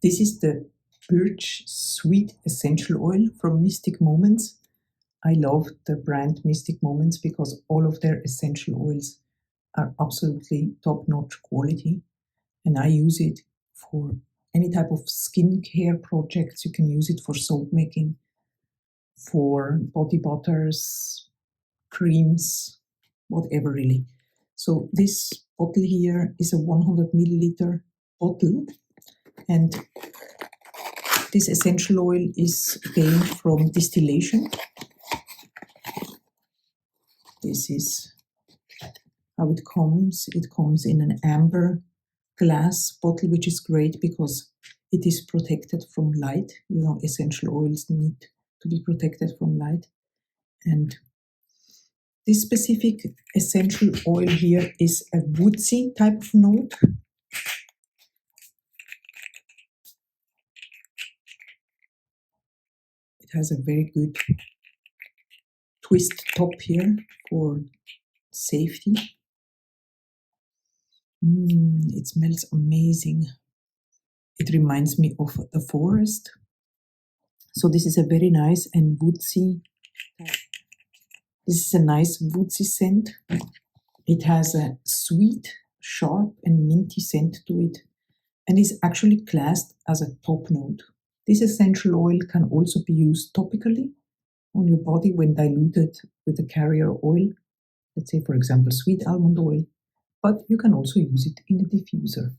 This is the Birch Sweet Essential Oil from Mystic Moments. I love the brand Mystic Moments because all of their essential oils are absolutely top-notch quality, and I use it for any type of skincare projects. You can use it for soap making, for body butters, creams, whatever really. So this bottle here is a 100 milliliter bottle, and this essential oil is gained from distillation. This is how it comes. It comes in an amber glass bottle, which is great because it is protected from light. You know, essential oils need to be protected from light. And this specific essential oil here is a woodsy type of note. It has a very good twist top here for safety. It smells amazing. It reminds me of the forest. So this is a very nice and woodsy. This is a nice woodsy scent. It has a sweet, sharp and minty scent to it, and is actually classed as a top note. This essential oil can also be used topically on your body when diluted with a carrier oil, let's say for example sweet almond oil, but you can also use it in a diffuser.